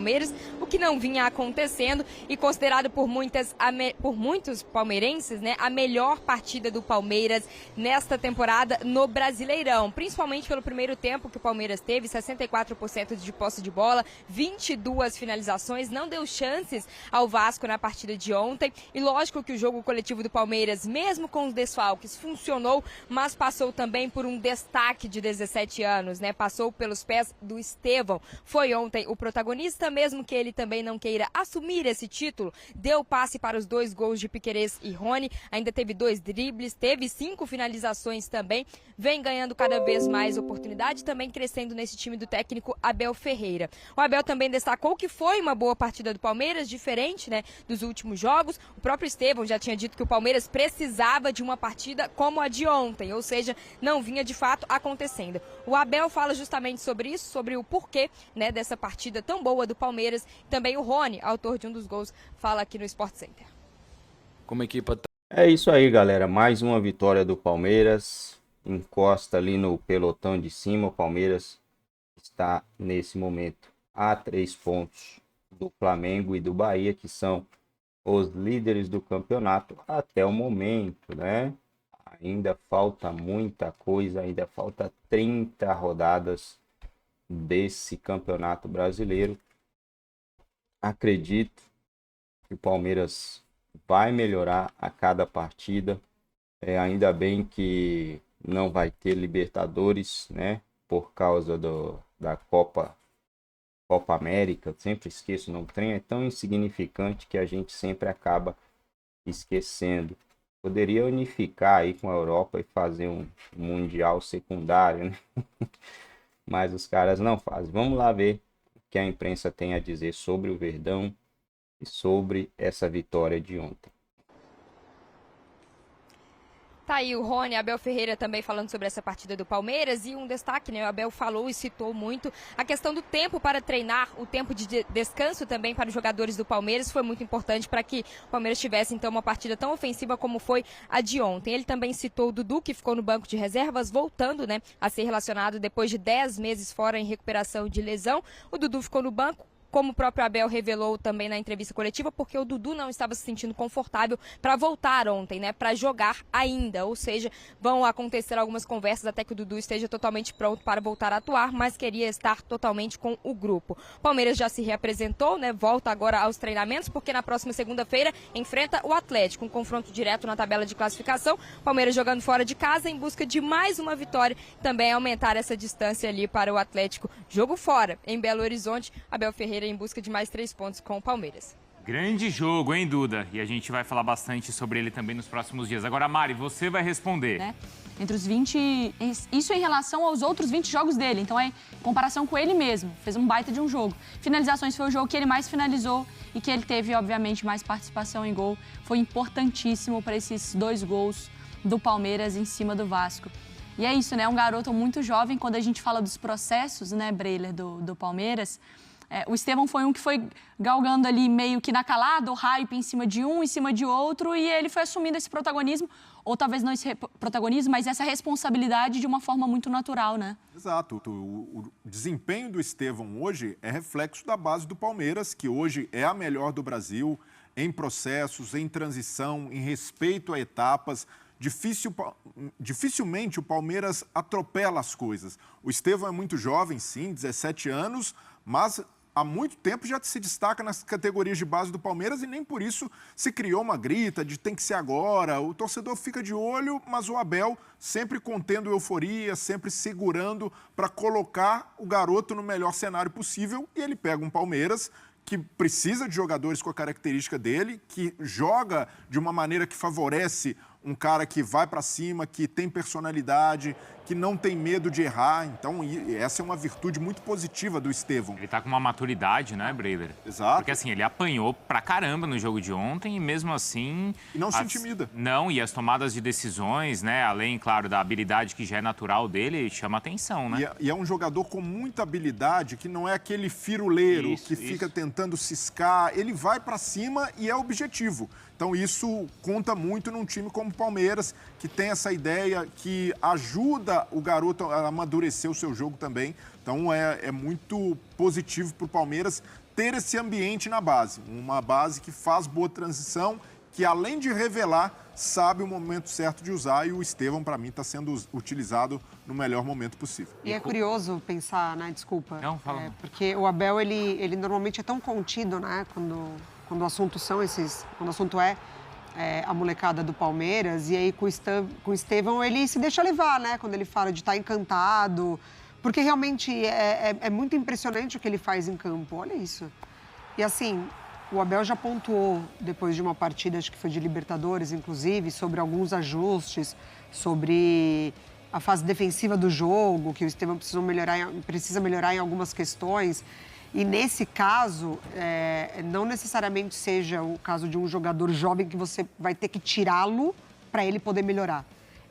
Palmeiras, o que não vinha acontecendo e considerado por muitos palmeirenses, né, a melhor partida do Palmeiras nesta temporada no Brasileirão, principalmente pelo primeiro tempo que o Palmeiras teve, 64% de posse de bola, 22 finalizações, não deu chances ao Vasco na partida de ontem e lógico que o jogo coletivo do Palmeiras, mesmo com os desfalques, funcionou, mas passou também por um destaque de 17 anos, né, passou pelos pés do Estevão, foi ontem o protagonista, mesmo que ele também não queira assumir esse título, deu passe para os 2 gols de Piquerez e Rony, ainda teve 2 dribles, teve 5 finalizações também, vem ganhando cada vez mais oportunidade, também crescendo nesse time do técnico Abel Ferreira. O Abel também destacou que foi uma boa partida do Palmeiras, diferente, né, dos últimos jogos. O próprio Estevão já tinha dito que o Palmeiras precisava de uma partida como a de ontem, ou seja, não vinha de fato acontecendo. O Abel fala justamente sobre isso, sobre o porquê, né, dessa partida tão boa do Palmeiras. Também o Rony, autor de um dos gols, fala aqui no Sport Center. Como equipa É isso aí, galera. Mais uma vitória do Palmeiras. Encosta ali no pelotão de cima. O Palmeiras está nesse momento a 3 pontos do Flamengo e do Bahia, que são os líderes do campeonato até o momento, né? Ainda falta muita coisa, ainda falta 30 rodadas desse campeonato brasileiro. Acredito que o Palmeiras vai melhorar a cada partida. Ainda bem que não vai ter Libertadores, né? Por causa da Copa América. Eu sempre esqueço, não, o trem é tão insignificante que a gente sempre acaba esquecendo. Poderia unificar aí com a Europa e fazer um mundial secundário, né? Mas os caras não fazem. Vamos lá ver o que a imprensa tem a dizer sobre o Verdão e sobre essa vitória de ontem. Tá aí o Rony, Abel Ferreira também falando sobre essa partida do Palmeiras e um destaque, né? O Abel falou e citou muito a questão do tempo para treinar, o tempo de descanso também para os jogadores do Palmeiras foi muito importante para que o Palmeiras tivesse então uma partida tão ofensiva como foi a de ontem. Ele também citou o Dudu, que ficou no banco de reservas, voltando, né, a ser relacionado depois de 10 meses fora em recuperação de lesão. O Dudu ficou no banco, como o próprio Abel revelou também na entrevista coletiva, porque o Dudu não estava se sentindo confortável para voltar ontem, né, para jogar ainda, ou seja, vão acontecer algumas conversas até que o Dudu esteja totalmente pronto para voltar a atuar, mas queria estar totalmente com o grupo. O Palmeiras já se reapresentou, né, volta agora aos treinamentos, porque na próxima segunda-feira enfrenta o Atlético, um confronto direto na tabela de classificação, Palmeiras jogando fora de casa em busca de mais uma vitória, também aumentar essa distância ali para o Atlético, jogo fora, em Belo Horizonte, Abel Ferreira em busca de mais 3 pontos com o Palmeiras. Grande jogo, hein, Duda? E a gente vai falar bastante sobre ele também nos próximos dias. Agora, Mari, você vai responder. Né? Entre os 20... Isso em relação aos outros 20 jogos dele. Então, é em comparação com ele mesmo. Fez um baita de um jogo. Finalizações foi o jogo que ele mais finalizou e que ele teve, obviamente, mais participação em gol. Foi importantíssimo para esses 2 gols do Palmeiras em cima do Vasco. E é isso, né? Um garoto muito jovem. Quando a gente fala dos processos, né, Breiler, do Palmeiras... o Estevão foi um que foi galgando ali meio que na calada, o hype em cima de um, em cima de outro, e ele foi assumindo esse protagonismo, ou talvez não esse protagonismo, mas essa responsabilidade de uma forma muito natural, né? Exato. O desempenho do Estevão hoje é reflexo da base do Palmeiras, que hoje é a melhor do Brasil, em processos, em transição, em respeito a etapas. Dificilmente o Palmeiras atropela as coisas. O Estevão é muito jovem, sim, 17 anos, mas há muito tempo já se destaca nas categorias de base do Palmeiras e nem por isso se criou uma grita de tem que ser agora. O torcedor fica de olho, mas o Abel sempre contendo euforia, sempre segurando para colocar o garoto no melhor cenário possível e ele pega um Palmeiras que precisa de jogadores com a característica dele, que joga de uma maneira que favorece um cara que vai para cima, que tem personalidade, que não tem medo de errar. Então, essa é uma virtude muito positiva do Estevão. Ele tá com uma maturidade, né, Breiler? Exato. Porque assim, ele apanhou pra caramba no jogo de ontem e mesmo assim... E não se intimida. Não, e as tomadas de decisões, né, além, claro, da habilidade que já é natural dele, chama atenção, né? E é um jogador com muita habilidade, que não é aquele firuleiro que fica tentando ciscar. Ele vai para cima e é objetivo. Então isso conta muito num time como o Palmeiras, que tem essa ideia, que ajuda o garoto a amadurecer o seu jogo também. Então é muito positivo para o Palmeiras ter esse ambiente na base. Uma base que faz boa transição, que além de revelar, sabe o momento certo de usar, e o Estevão, para mim, está sendo utilizado no melhor momento possível. E é curioso pensar, né? Desculpa. Não, fala. Porque o Abel, ele normalmente é tão contido, né? Quando o assunto quando o assunto é a molecada do Palmeiras, e aí com o Estevão ele se deixa levar, né? Quando ele fala de estar encantado, porque realmente é muito impressionante o que ele faz em campo, olha isso. E assim, o Abel já pontuou, depois de uma partida, acho que foi de Libertadores, inclusive, sobre alguns ajustes, sobre a fase defensiva do jogo, que o Estevão precisa melhorar em algumas questões. E nesse caso, não necessariamente seja o caso de um jogador jovem que você vai ter que tirá-lo para ele poder melhorar.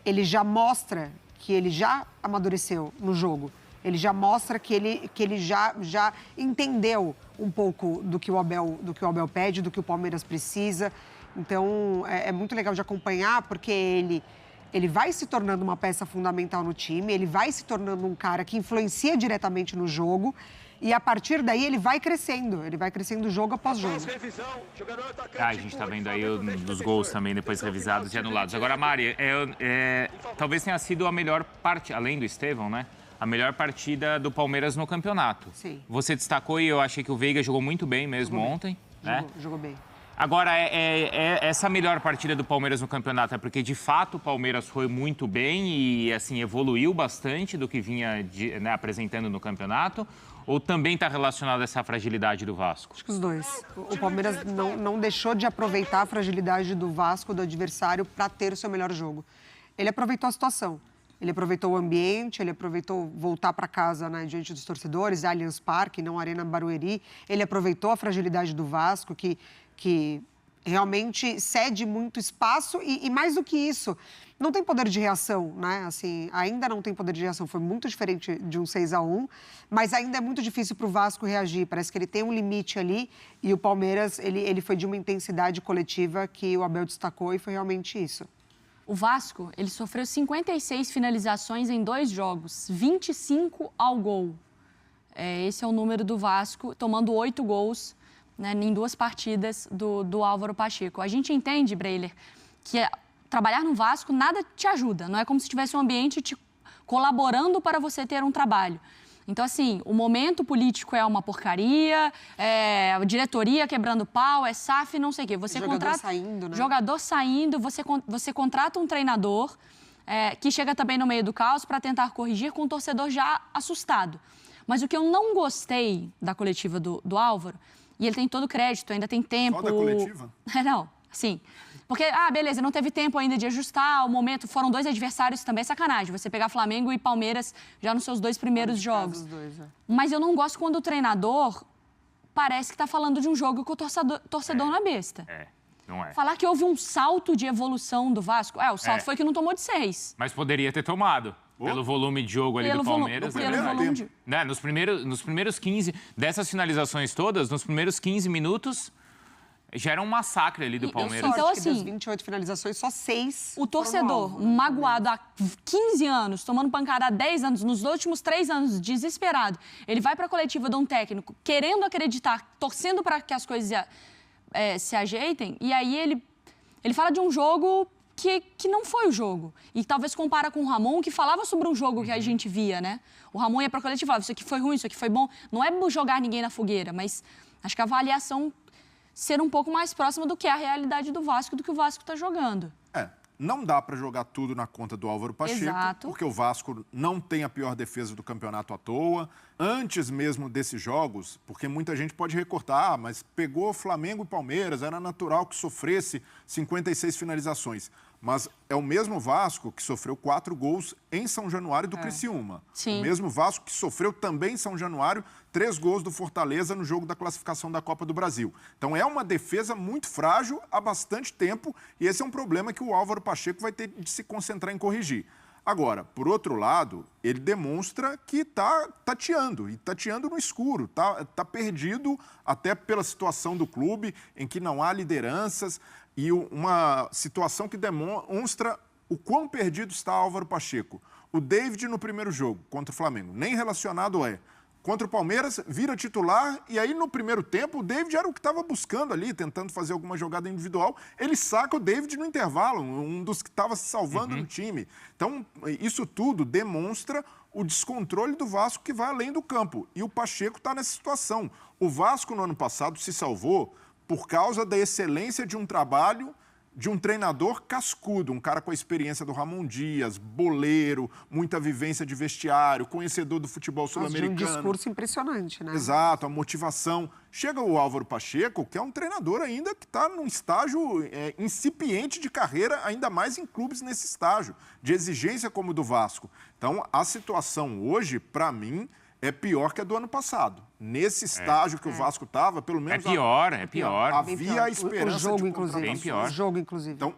Ele já mostra que ele já amadureceu no jogo. Ele já mostra que ele já entendeu um pouco do que o Abel pede, do que o Palmeiras precisa. Então, é muito legal de acompanhar, porque ele vai se tornando uma peça fundamental no time, ele vai se tornando um cara que influencia diretamente no jogo, e a partir daí ele vai crescendo jogo após jogo. A gente está vendo aí os gols também depois revisados e anulados. Agora, Mari, talvez tenha sido a melhor parte, além do Estevão, né? A melhor partida do Palmeiras no campeonato. Sim. Você destacou, e eu achei que o Veiga jogou muito bem mesmo ontem. Jogou bem. Agora, essa melhor partida do Palmeiras no campeonato é porque, de fato, o Palmeiras foi muito bem e, assim, evoluiu bastante do que vinha apresentando no campeonato? Ou também está relacionado a essa fragilidade do Vasco? Acho que os dois. O Palmeiras não deixou de aproveitar a fragilidade do Vasco, do adversário, para ter o seu melhor jogo. Ele aproveitou a situação. Ele aproveitou o ambiente, ele aproveitou voltar para casa, né, diante dos torcedores, Allianz Parque, não Arena Barueri. Ele aproveitou a fragilidade do Vasco, que realmente cede muito espaço e mais do que isso, não tem poder de reação, né? Assim, ainda não tem poder de reação. Foi muito diferente de um 6-1, mas ainda é muito difícil para o Vasco reagir. Parece que ele tem um limite ali, e o Palmeiras, ele foi de uma intensidade coletiva que o Abel destacou, e foi realmente isso. O Vasco, ele sofreu 56 finalizações em 2 jogos, 25 ao gol. Esse é o número do Vasco, tomando 8 gols, né, em 2 partidas do Álvaro Pacheco. A gente entende, Breiler, que trabalhar no Vasco nada te ajuda. Não é como se tivesse um ambiente te colaborando para você ter um trabalho. Então, assim, o momento político é uma porcaria, a diretoria quebrando pau, SAF, não sei o quê. Saindo, né? Jogador saindo, você contrata um treinador que chega também no meio do caos para tentar corrigir, com o torcedor já assustado. Mas o que eu não gostei da coletiva do Álvaro, e ele tem todo o crédito, ainda tem tempo... Só da coletiva? Não, sim. Porque, beleza, não teve tempo ainda de ajustar o momento. Foram 2 adversários também, é sacanagem. Você pegar Flamengo e Palmeiras já nos seus 2 primeiros jogos. Mas eu não gosto quando o treinador parece que está falando de um jogo que o torcedor não é besta. Não é. Falar que houve um salto de evolução do Vasco. O salto foi que não tomou de 6. Mas poderia ter tomado. Pelo volume de jogo ali do Palmeiras. Nos primeiros 15, dessas finalizações todas, nos primeiros 15 minutos... Já era um massacre ali do Palmeiras. Então, assim, das 28 finalizações, só 6. O torcedor, magoado há 15 anos, tomando pancada há 10 anos, nos últimos 3 anos, desesperado, ele vai para a coletiva de um técnico, querendo acreditar, torcendo para que as coisas se ajeitem, e aí ele fala de um jogo que não foi o jogo. E talvez compara com o Ramon, que falava sobre um jogo que a gente via, né? O Ramon ia para a coletiva e falava, isso aqui foi ruim, isso aqui foi bom. Não é jogar ninguém na fogueira, mas acho que a avaliação... ser um pouco mais próximo do que é a realidade do Vasco, do que o Vasco está jogando. Não dá para jogar tudo na conta do Álvaro Pacheco, Exato. Porque o Vasco não tem a pior defesa do campeonato à toa. Antes mesmo desses jogos, porque muita gente pode recortar, mas pegou Flamengo e Palmeiras, era natural que sofresse 56 finalizações. Mas é o mesmo Vasco que sofreu 4 gols em São Januário do Criciúma. Sim. O mesmo Vasco que sofreu também em São Januário 3 gols do Fortaleza no jogo da classificação da Copa do Brasil. Então é uma defesa muito frágil há bastante tempo, e esse é um problema que o Álvaro Pacheco vai ter de se concentrar em corrigir. Agora, por outro lado, ele demonstra que está tateando, e tateando no escuro, tá perdido até pela situação do clube, em que não há lideranças, e uma situação que demonstra o quão perdido está Álvaro Pacheco. O David no primeiro jogo contra o Flamengo, nem relacionado contra o Palmeiras, vira titular, e aí no primeiro tempo o David era o que estava buscando ali, tentando fazer alguma jogada individual. Ele saca o David no intervalo, um dos que estava se salvando no time. Então, isso tudo demonstra o descontrole do Vasco que vai além do campo. E o Pacheco está nessa situação. O Vasco, no ano passado, se salvou por causa da excelência de um trabalho de um treinador cascudo, um cara com a experiência do Ramon Dias, boleiro, muita vivência de vestiário, conhecedor do futebol sul-americano. De um discurso impressionante, né? Exato, a motivação. Chega o Álvaro Pacheco, que é um treinador ainda que está num estágio incipiente de carreira, ainda mais em clubes nesse estágio, de exigência como o do Vasco. Então, a situação hoje, para mim, é pior que a do ano passado. Nesse estágio que o Vasco estava, pelo menos... É pior. Havia a esperança o jogo, de inclusive. Bem pior. O jogo, inclusive. Então,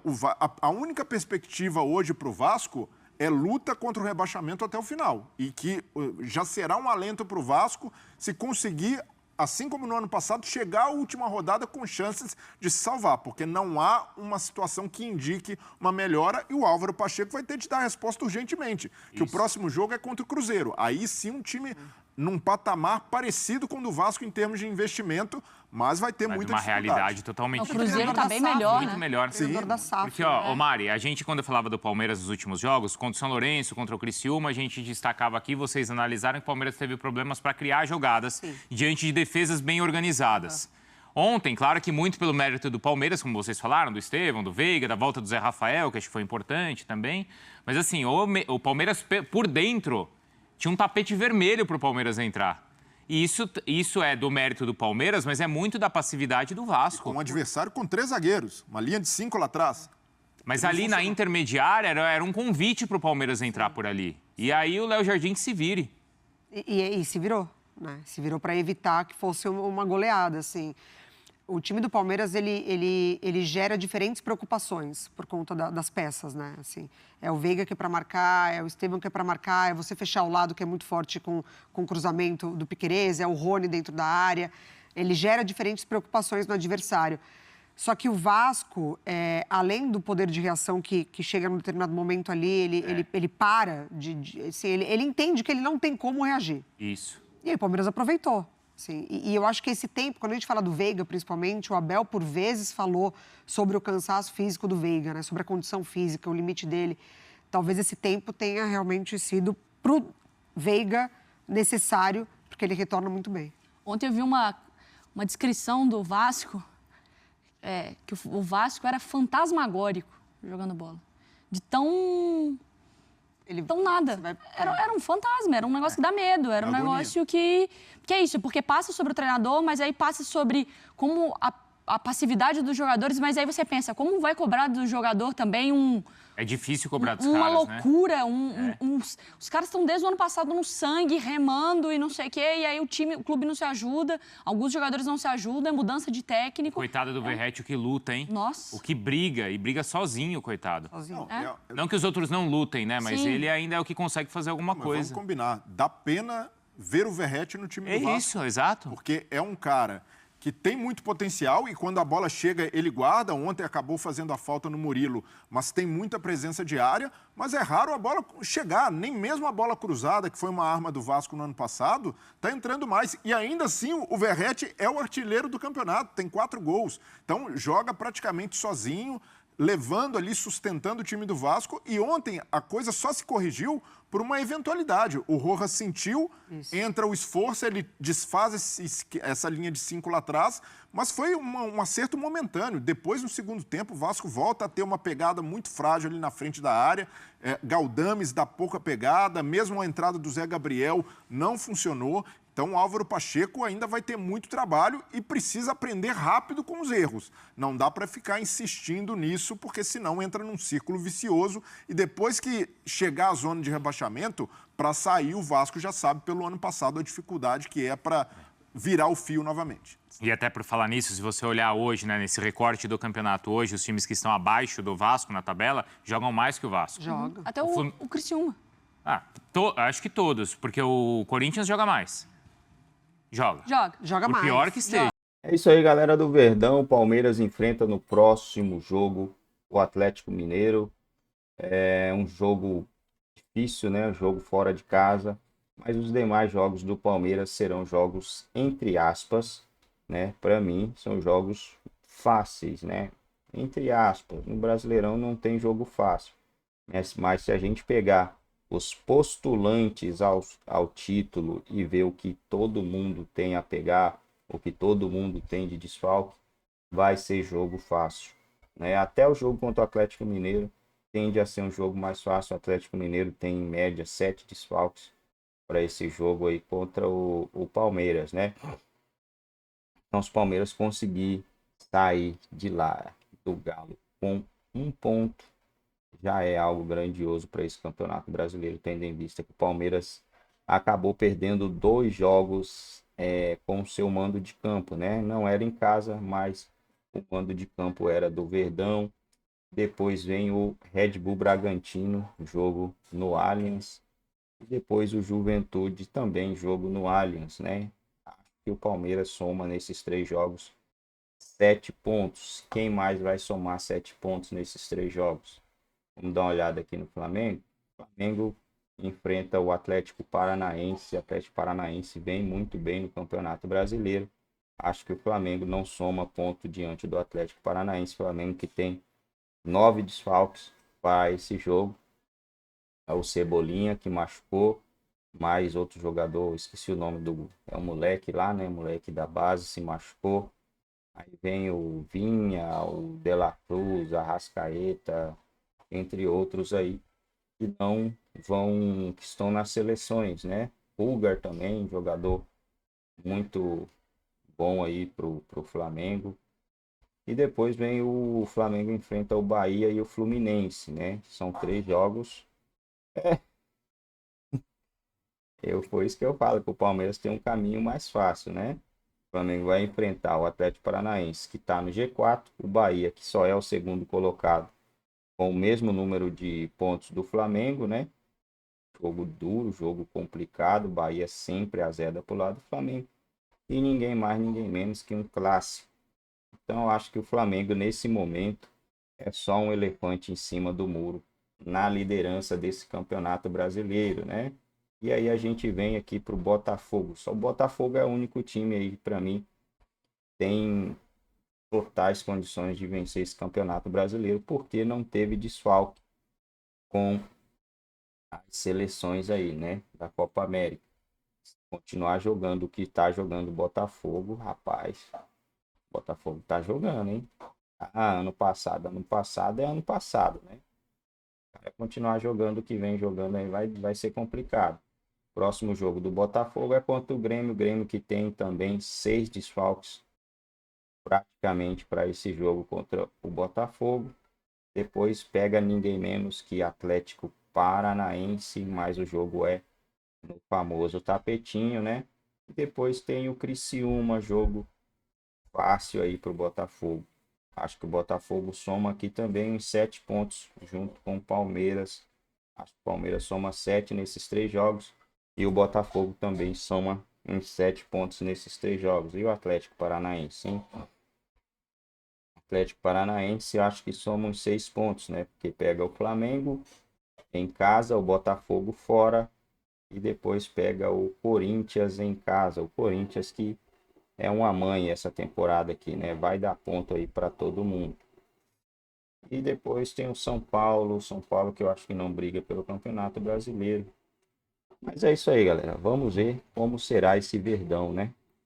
a única perspectiva hoje para o Vasco é luta contra o rebaixamento até o final. E que já será um alento para o Vasco se conseguir, assim como no ano passado, chegar à última rodada com chances de se salvar, porque não há uma situação que indique uma melhora e o Álvaro Pacheco vai ter de dar a resposta urgentemente, que o próximo jogo é contra o Cruzeiro. Aí sim um time num patamar parecido com o do Vasco em termos de investimento, mas vai ter muita uma dificuldade. realidade totalmente O Cruzeiro diferente. tá bem melhor, Muito né? melhor. Treinador da SAF. Porque, ó, Mari, a gente, quando eu falava do Palmeiras nos últimos jogos, contra o São Lourenço, contra o Criciúma, a gente destacava aqui, vocês analisaram que o Palmeiras teve problemas para criar jogadas diante de defesas bem organizadas. Ontem, claro que muito pelo mérito do Palmeiras, como vocês falaram, do Estevão, do Veiga, da volta do Zé Rafael, que acho que foi importante também. Mas, assim, o Palmeiras, por dentro, tinha um tapete vermelho para o Palmeiras entrar. E isso é do mérito do Palmeiras, mas é muito da passividade do Vasco. Com um adversário com 3 zagueiros, uma linha de 5 lá atrás. Mas ali na intermediária era um convite para o Palmeiras entrar por ali. E aí o Léo Jardim que se vire. E se virou, né? Se virou para evitar que fosse uma goleada, assim. O time do Palmeiras, ele gera diferentes preocupações por conta das peças, né? Assim, é o Veiga que é para marcar, é o Estevão que é para marcar, é você fechar o lado que é muito forte com o cruzamento do Piquerez, é o Rony dentro da área. Ele gera diferentes preocupações no adversário. Só que o Vasco, além do poder de reação que chega num determinado momento ali, ele para, assim, ele entende que ele não tem como reagir. Isso. E aí o Palmeiras aproveitou. Assim, e eu acho que esse tempo, quando a gente fala do Veiga, principalmente, o Abel, por vezes, falou sobre o cansaço físico do Veiga, né? Sobre a condição física, o limite dele. Talvez esse tempo tenha realmente sido pro Veiga necessário, porque ele retorna muito bem. Ontem eu vi uma descrição do Vasco, que o Vasco era fantasmagórico jogando bola. De tão nada. Era um fantasma, era um negócio que dá medo, era um negócio que é isso, porque passa sobre o treinador, mas aí passa sobre como a passividade dos jogadores, mas aí você pensa, como vai cobrar do jogador também É difícil cobrar dos uma caras, loucura, né? Os caras estão desde o ano passado no sangue, remando e não sei o quê, e aí o clube não se ajuda, alguns jogadores não se ajudam, é mudança de técnico. Coitado do Verratti, o que luta, hein? Nossa. O que briga, e briga sozinho, coitado. Sozinho. Não que os outros não lutem, né? Mas Sim. ele ainda é o que consegue fazer alguma Mas coisa. vamos combinar, dá pena ver o Verratti no time do Vasco. Isso, exato. Porque é um cara que tem muito potencial e quando a bola chega, ele guarda. Ontem acabou fazendo a falta no Murilo, mas tem muita presença de área. Mas é raro a bola chegar, nem mesmo a bola cruzada, que foi uma arma do Vasco no ano passado, está entrando mais. E ainda assim, o Verratti é o artilheiro do campeonato, tem 4 gols. Então, joga praticamente sozinho, levando ali, sustentando o time do Vasco. E ontem a coisa só se corrigiu por uma eventualidade. O Rojas sentiu, entra o esforço, ele desfaz essa linha de 5 lá atrás, mas foi um acerto momentâneo. Depois, no segundo tempo, o Vasco volta a ter uma pegada muito frágil ali na frente da área. Galdames dá pouca pegada, mesmo a entrada do Zé Gabriel não funcionou. Então, o Álvaro Pacheco ainda vai ter muito trabalho e precisa aprender rápido com os erros. Não dá para ficar insistindo nisso, porque senão entra num círculo vicioso e depois que chegar à zona de rebaixamento, para sair o Vasco já sabe pelo ano passado a dificuldade que é para virar o fio novamente. E até por falar nisso, se você olhar hoje, né, nesse recorte do campeonato hoje, os times que estão abaixo do Vasco na tabela jogam mais que o Vasco. Joga. Até o Criciúma. Acho que todos, porque o Corinthians joga mais. Joga mais. Pior que esteja. É isso aí, galera do Verdão. O Palmeiras enfrenta no próximo jogo o Atlético Mineiro. É um jogo difícil, né? Um jogo fora de casa. mas os demais jogos do Palmeiras serão jogos entre aspas, né? Para mim, são jogos fáceis, né? Entre aspas, no Brasileirão não tem jogo fácil, mas se a gente pegar os postulantes ao título e ver o que todo mundo tem a pegar, o que todo mundo tem de desfalque, vai ser jogo fácil, né? Até o jogo contra o Atlético Mineiro tende a ser um jogo mais fácil. O Atlético Mineiro tem em média 7 desfalques para esse jogo aí contra o Palmeiras, né? Então, se o Palmeiras conseguir sair de lá do Galo com 1 ponto, já é algo grandioso para esse Campeonato Brasileiro, tendo em vista que o Palmeiras acabou perdendo 2 jogos com o seu mando de campo, né? Não era em casa, mas o mando de campo era do Verdão. Depois vem o Red Bull Bragantino, jogo no Allianz. E depois o Juventude, também jogo no Allianz, né? Acho que o Palmeiras soma nesses 3 jogos 7 pontos. Quem mais vai somar 7 pontos nesses 3 jogos? Vamos dar uma olhada aqui no Flamengo. O Flamengo enfrenta o Atlético Paranaense. O Atlético Paranaense vem muito bem no Campeonato Brasileiro. Acho que o Flamengo não soma ponto diante do Atlético Paranaense. O Flamengo que tem 9 desfalques para esse jogo. É o Cebolinha que machucou. Mais outro jogador, esqueci o nome do... É um moleque lá, né? Moleque da base se machucou. Aí vem o Vinha, o De La Cruz, a Arrascaeta, entre outros aí, que não vão, que estão nas seleções, né? Pulgar também, jogador muito bom aí pro Flamengo. E depois vem o Flamengo enfrenta o Bahia e o Fluminense, né? São 3 jogos. Foi isso que eu falo, que o Palmeiras tem um caminho mais fácil, né? O Flamengo vai enfrentar o Atlético Paranaense, que está no G4, o Bahia, que só é o segundo colocado, com o mesmo número de pontos do Flamengo, né? Jogo duro, jogo complicado, Bahia sempre azeda para o lado do Flamengo. E ninguém mais, ninguém menos que um clássico. Então eu acho que o Flamengo, nesse momento, é só um elefante em cima do muro, na liderança desse campeonato brasileiro, né? E aí a gente vem aqui para o Botafogo. Só o Botafogo é o único time aí, para mim, tem totais condições de vencer esse campeonato brasileiro, porque não teve desfalque com as seleções aí, né, da Copa América. Se continuar jogando o que está jogando o Botafogo, rapaz, o Botafogo tá jogando, hein? Ano passado é ano passado, né? Vai continuar jogando o que vem jogando aí, vai ser complicado. Próximo jogo do Botafogo é contra o Grêmio que tem também 6 desfalques praticamente para esse jogo contra o Botafogo. Depois pega ninguém menos que Atlético Paranaense, mas o jogo é no famoso tapetinho, né? E depois tem o Criciúma, jogo fácil aí para o Botafogo. Acho que o Botafogo soma aqui também uns 7 pontos junto com o Palmeiras. Acho que o Palmeiras soma 7 nesses 3 jogos. E o Botafogo também soma uns 7 pontos nesses 3 jogos. E o Atlético Paranaense, hein? Atlético Paranaense acho que soma uns 6 pontos, né? Porque pega o Flamengo em casa, o Botafogo fora. E depois pega o Corinthians em casa. O Corinthians que é uma mãe essa temporada aqui, né? Vai dar ponto aí para todo mundo. E depois tem o São Paulo que eu acho que não briga pelo Campeonato Brasileiro. Mas é isso aí, galera. Vamos ver como será esse Verdão, né?